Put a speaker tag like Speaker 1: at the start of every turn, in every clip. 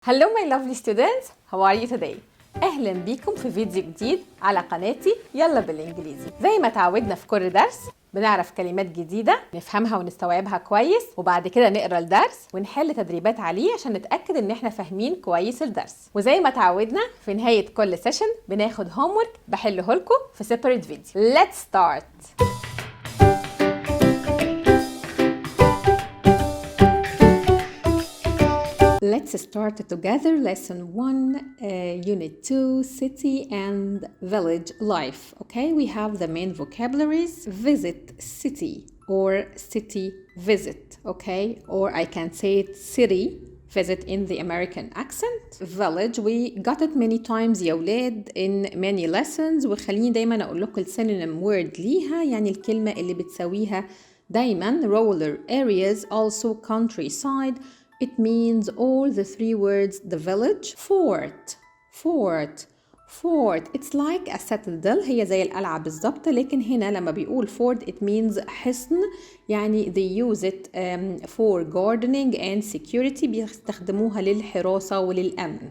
Speaker 1: Hello my lovely students, how are you today? أهلا بيكم في فيديو جديد على قناتي يلا بالإنجليزي. زي ما تعودنا في كل درس بنعرف كلمات جديدة نفهمها ونستوعبها كويس، وبعد كده نقرأ الدرس ونحل تدريبات عليه عشان نتأكد إن احنا فاهمين كويس الدرس. وزي ما تعودنا في نهاية كل سيشن بناخد homework بحله لكم في separate video. Let's start! Let's start together lesson 1, unit 2, city and village life. Okay, we have the main vocabularies: visit, city, or city visit. Okay, or I can say it city visit in the American accent. Village, we got it many times يا ولاد in many lessons. وخليني دايما اقول لكم السينونيم word ليها، يعني الكلمة اللي بتساويها دايما. rural areas, also countryside. It means all the three words. The village. Fort. It's like a citadel. هي زي القلعة بالظبط، لكن هنا لما بيقول fort it means حصن، يعني they use it for gardening and security. بيستخدموها للحراسة وللأمن.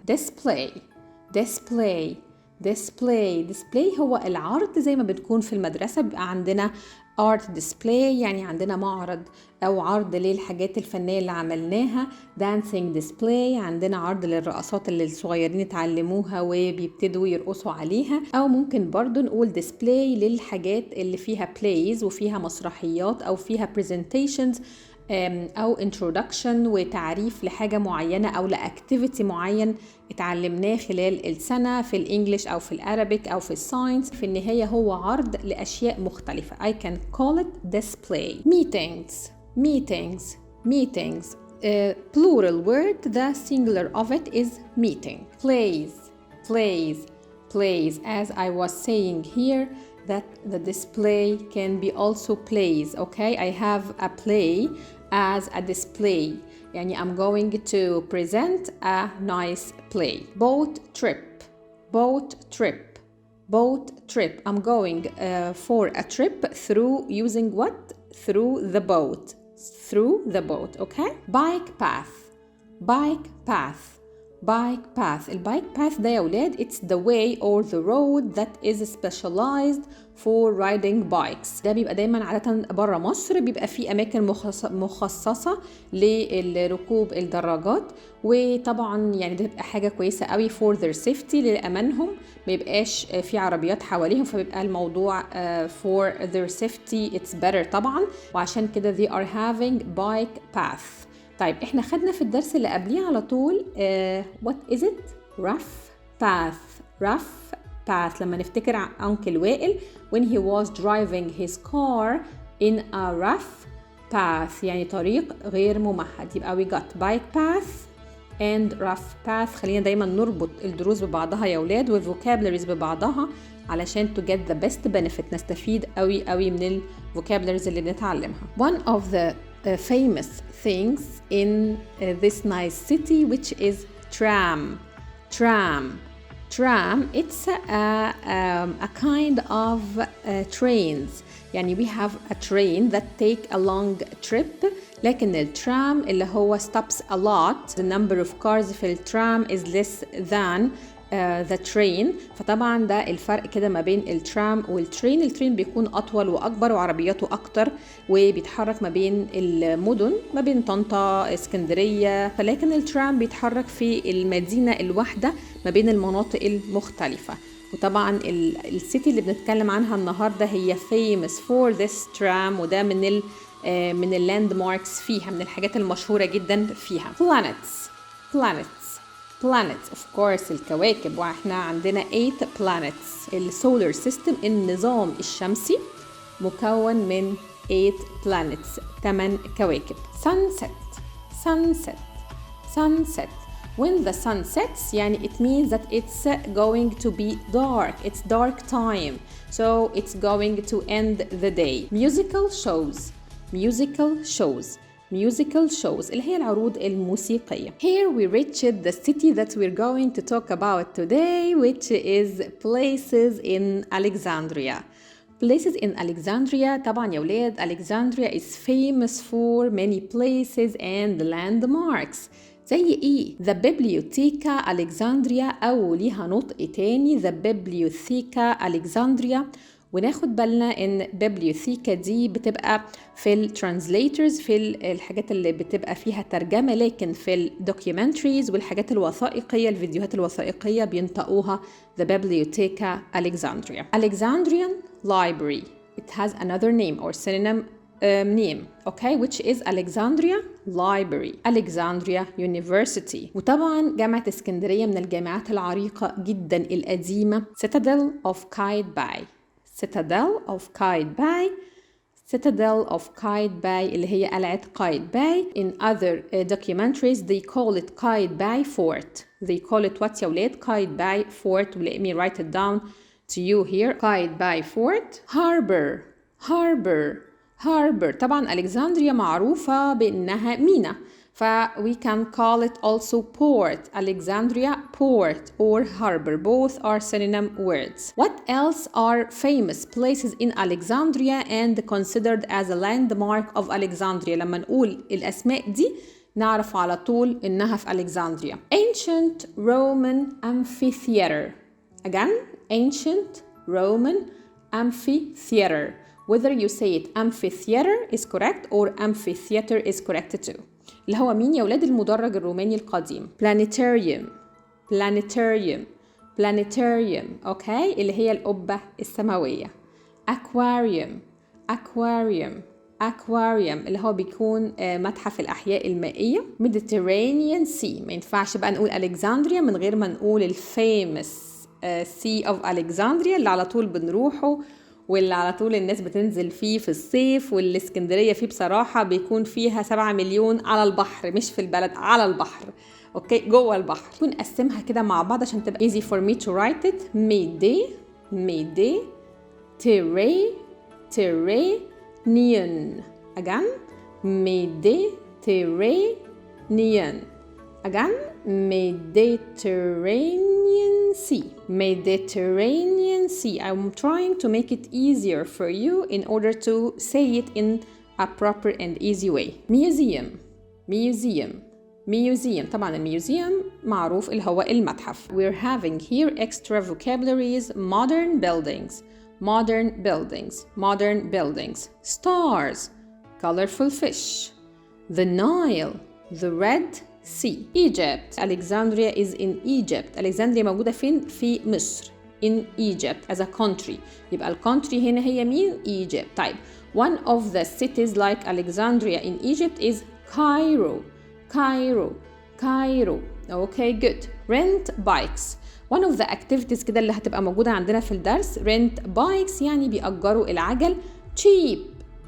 Speaker 1: display هو العرض، زي ما بتكون في المدرسة بيبقى عندنا art display، يعني عندنا معرض أو عرض للحاجات الفنية اللي عملناها. dancing display، عندنا عرض للرقصات اللي الصغيرين اتعلموها وبيبتدوا يرقصوا عليها. أو ممكن برضو نقول display للحاجات اللي فيها plays وفيها مسرحيات أو فيها presentations أو introduction وتعريف لحاجة معينة أو لأكتيفيتي معين اتعلمناه خلال السنة في الإنجليش أو في العربيك أو في الساينس. في النهاية هو عرض لأشياء مختلفة. I can call it display. meetings. Plural word, the singular of it is meeting. Plays. As I was saying here, that the display can be also plays. Okay, I have a play as a display. يعني I'm going to present a nice play. Boat trip. I'm going for a trip through using what? Through the boat. Okay. Bike path. البايك باث ده يا ولاد it's the way or the road that is specialized for riding bikes. ده بيبقى دايما عادة برا مصر، بيبقى في أماكن مخصصة لركوب الدراجات، وطبعا يعني ده بيبقى حاجة كويسة قوي for their safety لأمانهم، ما يبقاش في عربيات حواليهم، فبيبقى الموضوع for their safety it's better طبعا، وعشان كده they are having bike path. طيب احنا خدنا في الدرس اللي قبليه على طول what is it? rough path. لما نفتكر أنكل وائل when he was driving his car in a rough path، يعني طريق غير ممهد. يبقى we got bike path and rough path. خلينا دايما نربط الدروس ببعضها يا ولاد والفوكابلريز ببعضها علشان to get the best benefit، نستفيد قوي من الفوكابلريز اللي بنتعلمها. One of the famous things in this nice city which is tram. It's a kind of trains، يعني we have a train that take a long trip، لكن الترام اللي هو stops a lot. The number of cars في الترام is less than the train. فطبعا ده الفرق كده ما بين الترام والترين. الترين بيكون أطول وأكبر وعربياته أكتر وبيتحرك ما بين المدن، ما بين طنطا اسكندرية، فلكن الترام بيتحرك في المدينة الواحدة ما بين المناطق المختلفة. وطبعا السيتي اللي بنتكلم عنها النهاردة هي famous for this tram، وده من اللاند ماركس فيها، من الحاجات المشهورة جدا فيها. planets of course الكواكب، واحنا عندنا 8 planets. السولار سيستم النظام الشمسي مكون من 8 planets، 8 كواكب. sunset when the sun sets يعني it means that it's going to be dark, it's dark time, so it's going to end the day. musical shows اللي هي العروض الموسيقية. Here we reached the city that we're going to talk about today, which is places in Alexandria. Places in Alexandria. طبعا يا ولاد Alexandria is famous for many places and landmarks. زي ايه؟ The Bibliotheca Alexandria، أو ليها نطق تاني The Bibliotheca Alexandria. وناخد بالنا ان bibliotheca دي بتبقى في الترانسليترز، في الحاجات اللي بتبقى فيها ترجمة، لكن في الدوكيومنتريز والحاجات الوثائقية، الفيديوهات الوثائقية بينطقوها The Bibliotheca Alexandria. Alexandrian Library. It has another name or synonym name, okay, which is Alexandria Library, Alexandria University. وطبعا جامعة اسكندرية من الجامعات العريقة جدا القديمة. Citadel of Qaitbay. Citadel of Qaitbay. Citadel of Qaitbay اللي هي قلعة قايتباي. In other documentaries they call it Qaitbay Fort. They call it what يا ولاد؟ Qaitbay Fort. Let me write it down to you here. Qaitbay Fort. Harbor. Harbor. Harbor. طبعا ألكسندريا معروفة بأنها ميناء. We can call it also port. Alexandria port or harbor. Both are synonym words. What else are famous places in Alexandria and considered as a landmark of Alexandria؟ لما نقول الأسماء دي نعرف على طول إنها في Alexandria. Ancient Roman Amphitheater. Again, ancient Roman Amphitheater. Whether you say it amphitheater is correct or amphitheater is correct too. اللي هو مين يا ولاد؟ المدرج الروماني القديم. Planetarium. Planetarium. Planetarium. Okay. اللي هي القبة السماوية. Aquarium. Aquarium. Aquarium اللي هو بيكون متحف الأحياء المائية. Mediterranean Sea. ما ينفعش بقى نقول ألكسندريا من غير ما نقول الفيمس Sea of Alexandria اللي على طول بنروحه، واللي على طول الناس بتنزل فيه في الصيف، والاسكندرية فيه بصراحة بيكون فيها 7 مليون على البحر، مش في البلد، على البحر. اوكي، جوه البحر. نقسمها كده مع بعض عشان تبقى easy for me to write it. Midi. Midi. Terranean. Again. Mediterranean. Again. Mediterranean Sea. Mediterranean Sea. I'm trying to make it easier for you in order to say it in a proper and easy way. Museum. Museum. Museum. طبعا الميوزيوم معروف اللي هو المتحف. We're having here extra vocabularies. Modern buildings. Modern buildings. Modern buildings. Stars. Colorful fish. The Nile. The Red Sea. Egypt. Alexandria is in Egypt. Alexandria موجودة فين؟ في مصر. In Egypt as a country. يبقى الكونتري هنا هي مين؟ Egypt. طيب. One of the cities like Alexandria in Egypt is Cairo. Cairo. Cairo. Okay, good. Rent bikes. One of the activities كده اللي هتبقى موجودة عندنا في الدرس. Rent bikes يعني بيأجروا العجل. Cheap.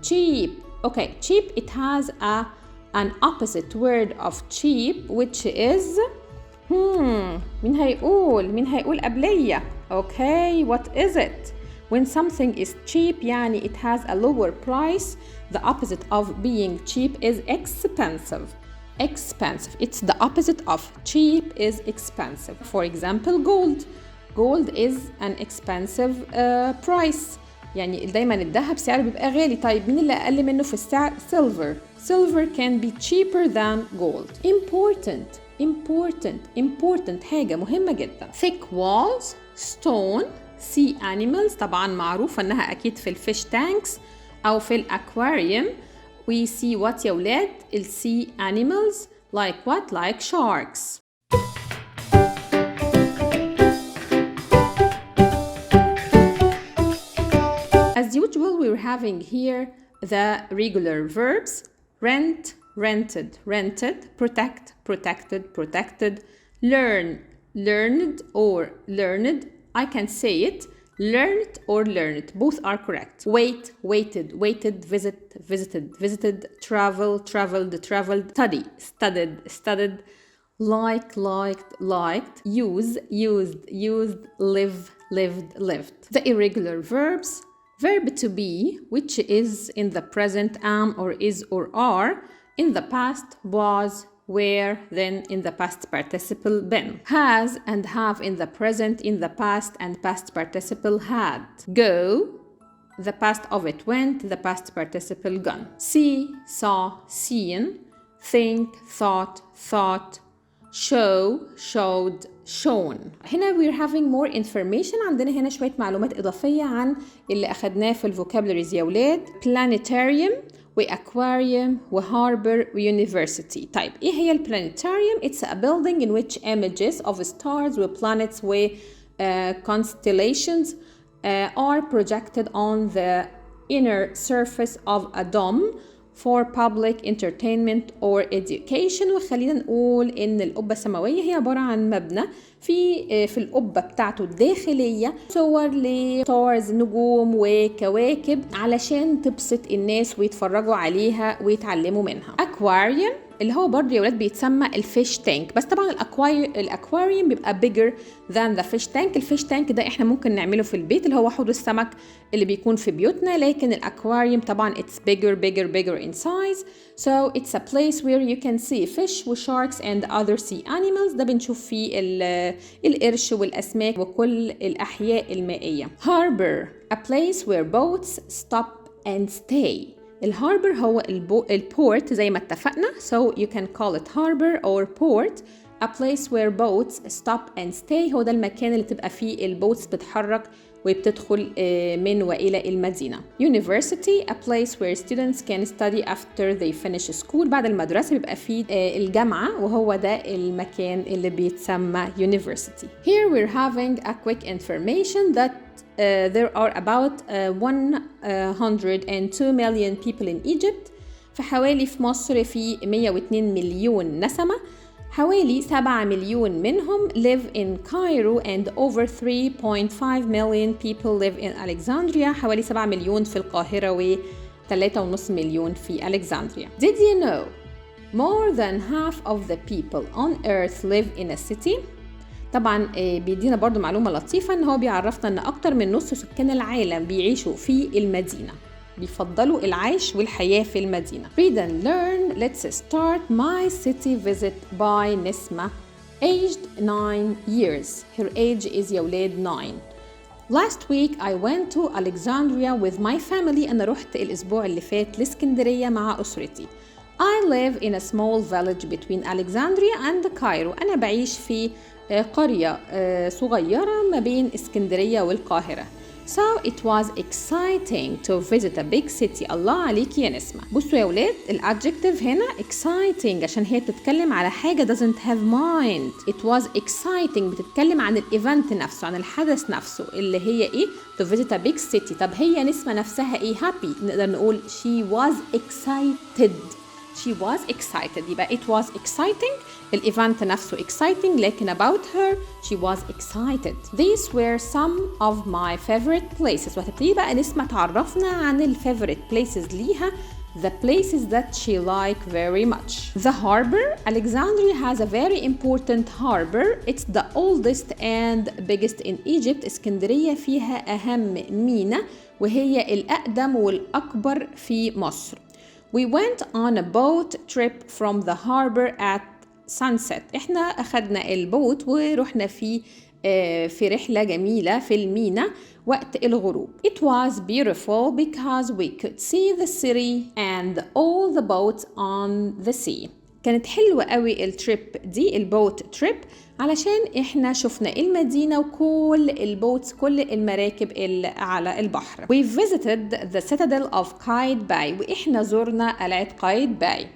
Speaker 1: Cheap. Okay, cheap it has an opposite word of cheap which is مين هيقول قبلية؟ Okay, what is it? When something is cheap يعني it has a lower price. The opposite of being cheap is expensive. Expensive. It's the opposite of cheap is expensive. For example, gold. Gold is an expensive price. يعني دايما الذهب سعره بيبقى غالي. طيب مين اللي أقل منه في السعر؟ Silver. Silver can be cheaper than gold. Important. Important. Important. حاجة مهمة جدا. Thick walls. Stone. Sea animals. طبعا معروفة أنها أكيد في الفيش تانكس أو في الأكواريوم. We see what يا ولاد؟ sea animals. Like what? Like sharks. As usual, we're having here the regular verbs. Rent, rented, rented. Protect, protected, protected. Learn, learned or learned. I can say it. Learned or learned. Both are correct. Wait, waited, waited. Visit, visited, visited. Travel, traveled, traveled. Study, studied, studied. Like, liked, liked. Use, used, used. Live, lived, lived. The irregular verbs. Verb to be, which is in the present am or is or are, in the past was, were, then in the past participle been. Has and have in the present, in the past and past participle had. Go, the past of it went, the past participle gone. See, saw, seen. Think, thought, thought. showed, shown. هنا we're having more information. عندنا هنا شوية معلومات إضافية عن اللي أخدناه في الفوكابلريز يا ولاد. planetarium وأكواريوم وهاربر ويونيفرسيتي. طيب إيه هي البلانيتاريوم؟ It's a building in which images of stars وplanets و constellations are projected on the inner surface of a dome for public entertainment or education. وخلينا نقول إن القبة السماوية هي عبارة عن مبنى في القبة بتاعته الداخلية صور لستارز نجوم وكواكب علشان تبسط الناس ويتفرجوا عليها ويتعلموا منها. أكواريوم اللي هو برضه يا ولاد بيتسمى الفيش تانك، بس طبعا الاكواريوم بيبقى bigger than the fish tank. الفيش تانك ده احنا ممكن نعمله في البيت اللي هو حوض السمك اللي بيكون في بيوتنا، لكن الاكواريوم طبعا it's bigger in size. So it's a place where you can see fish و sharks and other sea animals. ده بنشوف فيه القرش والاسماك وكل الاحياء المائية. Harbor a place where boats stop and stay. الهاربر هو البورت زي ما اتفقنا. So you can call it harbor or port. A place where boats stop and stay هو ده المكان اللي تبقى فيه البوتس بتحرك وبتدخل من وإلى المدينة. University a place where students can study after they finish school. بعد المدرسة بيبقى فيه الجامعة وهو ده المكان اللي بيتسمى university. Here we're having a quick information that there are about 102 million people in Egypt. فحوالي في مصر في 102 مليون نسمة. حوالي 7 مليون منهم live in Cairo and over 3.5 million people live in Alexandria. حوالي 7 مليون في القاهرة و 3.5 مليون في Alexandria. Did you know more than half of the people on earth live in a city? طبعا بيدينا برضو معلومة لطيفة ان هو بيعرفنا ان اكتر من نص سكان العالم بيعيشوا في المدينة، بيفضلوا العيش والحياة في المدينة. Read and learn. Let's start my city visit by نسمة aged 9 years. Her age is يا ولاد 9. Last week I went to Alexandria with my family. أنا رحت الأسبوع اللي فات لإسكندرية مع أسرتي. I live in a small village between Alexandria and Cairo. أنا بعيش في قرية صغيرة ما بين إسكندرية والقاهرة. So it was exciting to visit a big city. الله عليك يا نسمة. بصوا يا ولاد الادجكتيف هنا exciting عشان هي بتتكلم على حاجة doesn't have mind. It was exciting بتتكلم عن الايفنت نفسه، عن الحدث نفسه اللي هي ايه؟ to visit a big city. طب هي نسمة نفسها ايه؟ happy. نقدر نقول she was excited. She was excited. يبقى it was exciting. الإيفنت نفسه exciting لكن about her she was excited. These were some of my favorite places. وهتبتدي بقى نسمة تعرفنا عن ال favorite places ليها. The places that she liked very much. The harbor. Alexandria has a very important harbor. It's the oldest and biggest in Egypt. اسكندرية فيها أهم ميناء وهي الأقدم والأكبر في مصر. We went on a boat trip from the harbor at sunset. احنا أخدنا البوت ورحنا في رحلة جميلة في الميناء وقت الغروب. It was beautiful because we could see the city and all the boats on the sea. كانت حلوة قوي التريب دي، البوت تريب، علشان احنا شفنا المدينة وكل البوتس، كل المراكب اللي على البحر. We visited the citadel of Qaitbay. واحنا زرنا قلعة قايتباي.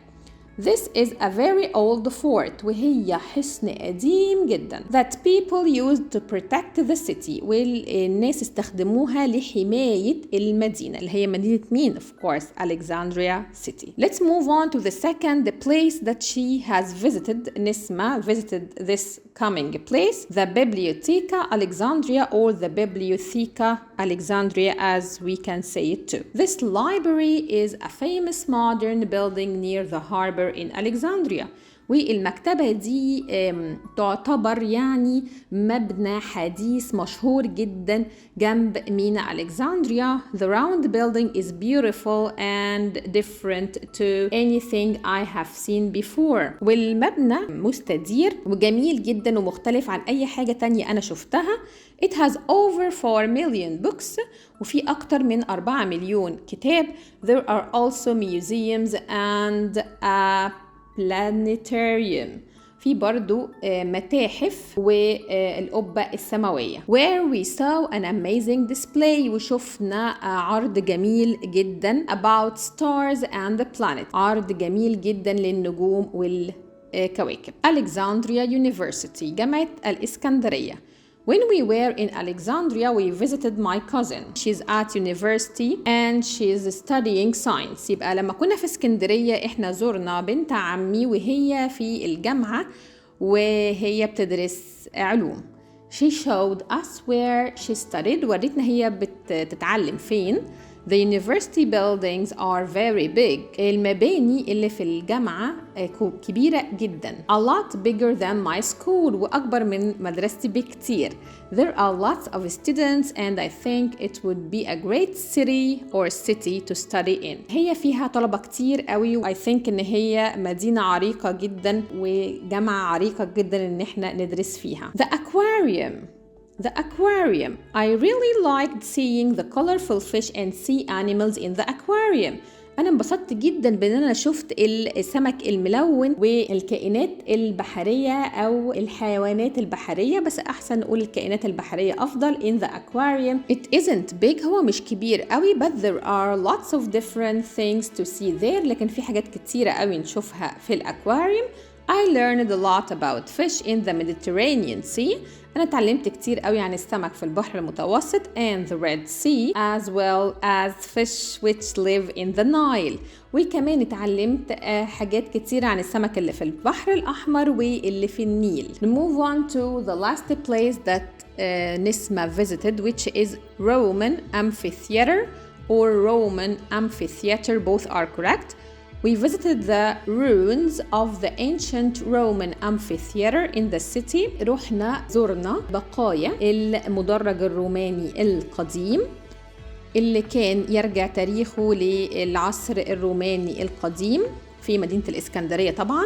Speaker 1: This is a very old fort. وهي حصن قديم جدا that people used to protect the city. والناس استخدموها لحماية المدينة اللي هي مدينة مين؟ Of course Alexandria city. Let's move on to the second place that she has visited. نسمة visited this coming place, the Biblioteca Alexandria or the Bibliotheca Alexandria as we can say it too. This library is a famous modern building near the harbor in Alexandria. والمكتبة دي تعتبر يعني مبنى حديث مشهور جدا جنب ميناء ألكسندريا. The round building is beautiful and different to anything I have seen before. والمبنى مستدير وجميل جدا ومختلف عن أي حاجة تانية أنا شفتها. It has over 4 million books. وفي أكتر من 4 مليون كتاب. There are also museums and a planetarium. في برضو متاحف والقبة السماوية. where we saw an amazing display وشفنا عرض جميل جدا about stars and the planet، عرض جميل جدا للنجوم والكواكب. Alexandria University، جامعة الإسكندرية. When we were in Alexandria, we visited my cousin. She's at university and she's studying science. يبقى لما كنا في اسكندرية احنا زرنا بنت عمي وهي في الجامعة وهي بتدرس علوم. She showed us where she studied. وريتنا هي بتتعلم فين. The university buildings are very big. المباني اللي في الجامعة كبيرة جدا. A lot bigger than my school. وأكبر من مدرستي بكتير. There are lots of students and I think it would be a great city to study in. هي فيها طلبة كتير قوي و I think إن هي مدينة عريقة جدا وجامعة عريقة جدا إن احنا ندرس فيها. The aquarium. I really liked seeing the colorful fish and sea animals in the aquarium. أنا انبسطت جدا بأن أنا شفت السمك الملون والكائنات البحرية أو الحيوانات البحرية، بس أحسن نقول الكائنات البحرية أفضل. In the aquarium. It isn't big. هو مش كبير قوي but there are lots of different things to see there. لكن في حاجات كتيرة قوي نشوفها في الأكواريوم. I learned a lot about fish in the Mediterranean Sea. أنا اتعلمت كتير قوي عن السمك في البحر المتوسط and the Red Sea as well as fish which live in the Nile. وكمان اتعلمت حاجات كتير عن السمك اللي في البحر الأحمر واللي في النيل. Move on to the last place that Nisma visited, which is Roman Amphitheater or Roman Amphitheater. Both are correct. We visited the ruins of the ancient Roman amphitheater in the city. رحنا زرنا بقايا المدرج الروماني القديم اللي كان يرجع تاريخه للعصر الروماني القديم في مدينة الإسكندرية طبعا.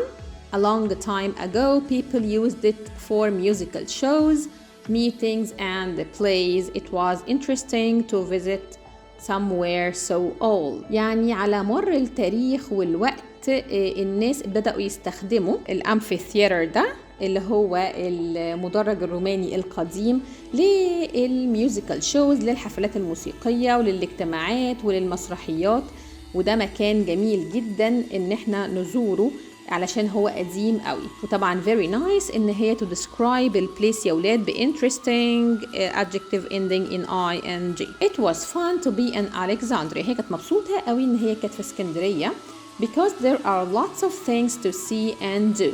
Speaker 1: A long time ago, people used it for musical shows, meetings and plays. It was interesting to visit somewhere so old. يعني على مر التاريخ والوقت الناس بدأوا يستخدموا الأمفيثياتر ده اللي هو المدرج الروماني القديم للميوزيكال شوز، للحفلات الموسيقية وللاجتماعات وللمسرحيات. وده مكان جميل جدا ان احنا نزوره علشان هو قديم قوي. وطبعا very nice ان هي to describe البليس يا ولاد ب interesting adjective ending in ing. It was fun to be in Alexandria. هي كانت مبسوطة قوي ان هي كانت في اسكندرية because there are lots of things to see and do.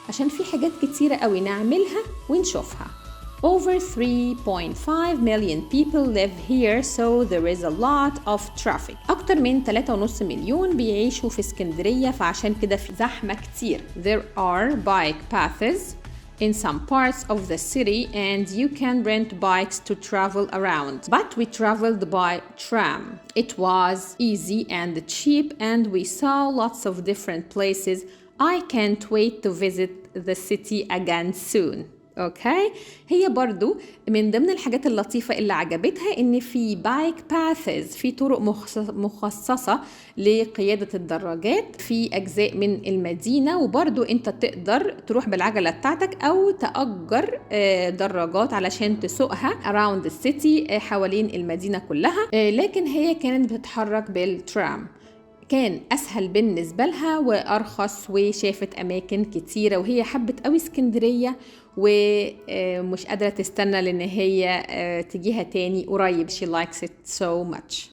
Speaker 1: عشان في حاجات كتيرة قوي نعملها ونشوفها. Over 3.5 million people live here, so there is a lot of traffic. أكتر من 3.5 مليون بيعيشوا في اسكندرية، فعشان كده في زحمة كتير. There are bike paths in some parts of the city and you can rent bikes to travel around. But we traveled by tram. It was easy and cheap and we saw lots of different places. I can't wait to visit the city again soon. اوكي، هي برضو من ضمن الحاجات اللطيفة اللي عجبتها ان في بايك باثز، في طرق مخصصة لقيادة الدراجات في اجزاء من المدينة، وبرضو انت تقدر تروح بالعجلة بتاعتك او تأجر دراجات علشان تسوقها around the city حوالين المدينة كلها. لكن هي كانت بتتحرك بالترام، كان أسهل بالنسبة لها وأرخص وشافت أماكن كتيرة، وهي حبت قوي اسكندرية ومش قادرة تستنى لأن هي تجيها تاني قريب. She likes it so much.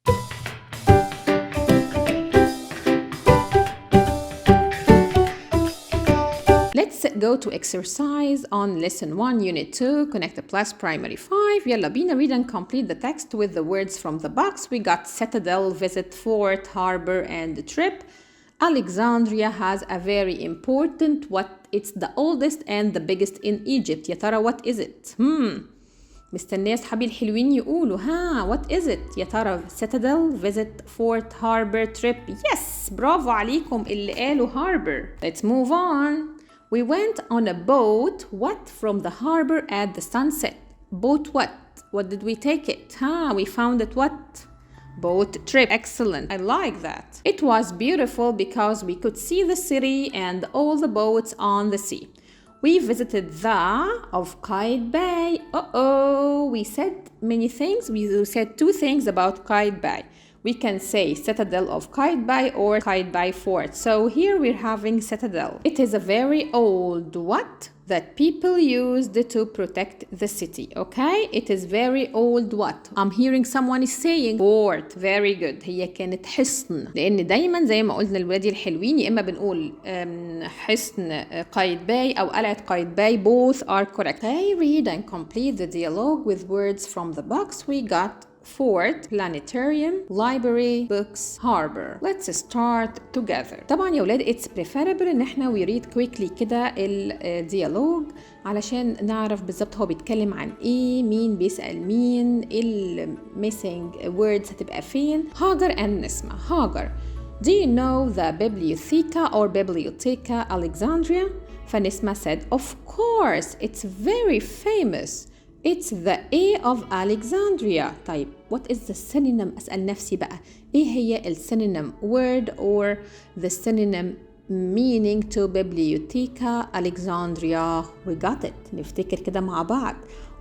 Speaker 1: Let's go to exercise on lesson 1 unit 2 connect plus primary 5. يلا بينا read and complete the text with the words from the box. We got Citadel, visit, fort, harbor and trip. Alexandria has a very important it's the oldest and the biggest in Egypt. يا ترى what is it؟ مستنية أصحابي الحلوين يقولوا what is it؟ يا ترى Citadel, visit, fort, harbor, trip. Yes, برافو عليكم اللي قالوا harbor. Let's move on. We went on a boat from the harbor at the sunset. Boat what? What did we take it? We found it what? Boat trip. Excellent. I like that. It was beautiful because we could see the city and all the boats on the sea. We visited the of Qaitbay. We said many things. We said two things about Qaitbay. We can say Citadel of Qaitbay or Qaitbay Fort. So here we're having Citadel. It is a very old what? That people used to protect the city. Okay? It is very old what? I'm hearing someone is saying fort. Very good. هي كانت حصن. لأن دايما زي ما قلنا الولاد الحلوين يا إما بنقول حصن قايتباي أو قلعة قايتباي. Both are correct. Okay, read and complete the dialogue with words from the box. We got fort, planetarium, library, books, harbor. Let's start together. طبعا يا ولاد it's preferable ان احنا we read quickly كده الديالوج علشان نعرف بالظبط هو بيتكلم عن ايه، مين بيسأل مين، missing words هتبقى فين. هاجر and نسمة. هاجر, do you know the bibliotheca or biblioteca Alexandria? فنسمة said, of course, it's very famous. It's the A of Alexandria. طيب what is the synonym؟ أسأل نفسي بقى إيه هي ال synonym word or the synonym meaning to biblioteca Alexandria. We got it. نفتكر كده مع بعض.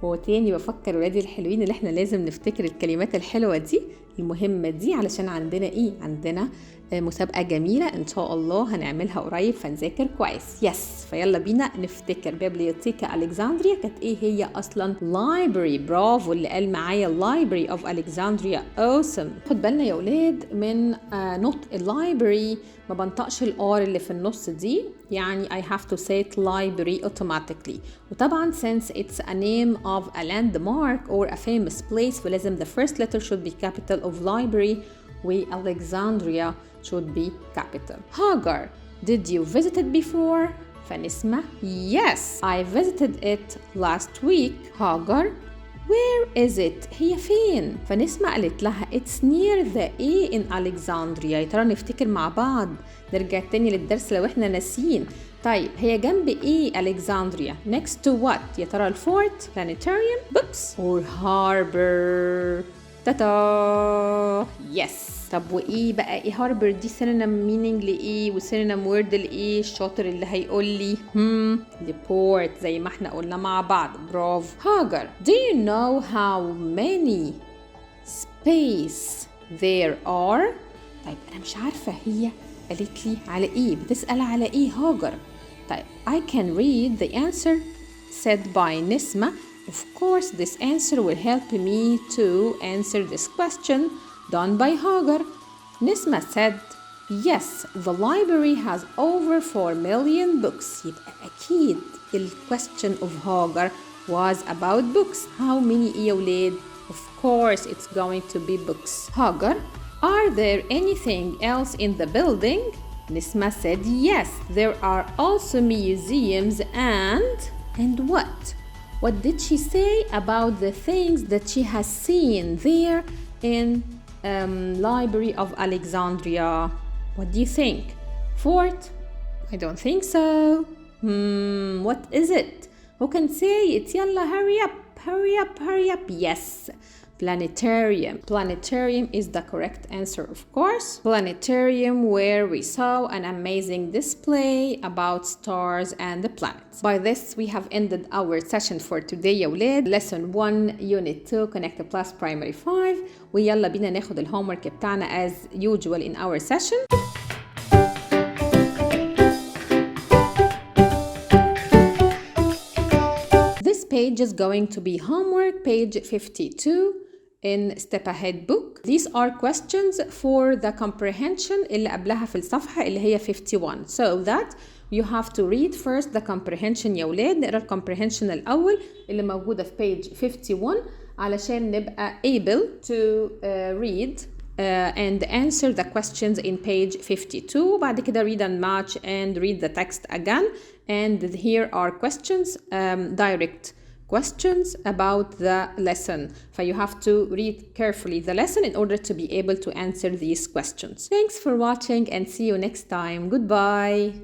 Speaker 1: وتاني بفكر ولادي الحلوين اللي احنا لازم نفتكر الكلمات الحلوة دي المهمة دي علشان عندنا ايه؟ عندنا مسابقة جميلة ان شاء الله هنعملها قريب فنذاكر كويس. يس فيلا بينا نفتكر بيبليوتيكا ألكسندريا كانت ايه هي اصلا؟ library. برافو اللي قال معايا library of Alexandria. awesome. خد بالنا يا ولاد من نطق اللايبرري ما بنطقش الار اللي في النص دي يعني I have to say it library automatically. وطبعا since it's a name of a landmark or a famous place فلازم the first letter should be capital of library و Alexandria should be capital. Hagar, did you visit it before? فنسمة yes, I visited it last week. Hagar, where is it؟ هي فين؟ فنسمة قالت لها it's near the A in Alexandria. يا ترى نفتكر مع بعض نرجع تاني للدرس لو احنا ناسيين. طيب هي جنب ايه Alexandria؟ next to what؟ يا ترى الفورت، planetarium, books or harbor؟ تاتا yes. طب وايه بقى ايه هاربر دي synonym meaning لايه وسينونيم word لايه؟ الشاطر اللي هيقول لي لبورت زي ما احنا قلنا مع بعض. برافو. هاجر, do you know how many space there are؟ طيب انا مش عارفه هي قالت لي على ايه، بتسأل على ايه هاجر؟ طيب I can read the answer said by نسمة. Of course this answer will help me to answer this question done by Hagar. Nisma said, yes, the library has over 4 million books. يبقى أكيد the question of Hagar was about books. How many يا ولاد؟ Of course it's going to be books. Hagar, are there anything else in the building? Nisma said, yes, there are also museums and what? What did she say about the things that she has seen there in Library of Alexandria? What do you think? Fort? I don't think so. What is it? Who can say it? Yalla, hurry up, hurry up, hurry up. Yes. Planetarium. Planetarium is the correct answer, of course. Planetarium, where we saw an amazing display about stars and the planets. By this, we have ended our session for today يا ولاد. Lesson 1, Unit 2, Connect Plus Primary 5. ويلا بينا ناخد الهومورك بتاعنا as usual in our session. This page is going to be homework, page 52. in Step Ahead book. These are questions for the comprehension اللي قبلها في الصفحة اللي هي 51. So that you have to read first the comprehension يا ولاد. نقرأ comprehension الأول اللي موجودة في page 51 علشان نبقى able to read and answer the questions in page 52. بعد كده read and match and read the text again. And here are questions, direct questions about the lesson. So you have to read carefully the lesson in order to be able to answer these questions. Thanks for watching and see you next time. Goodbye.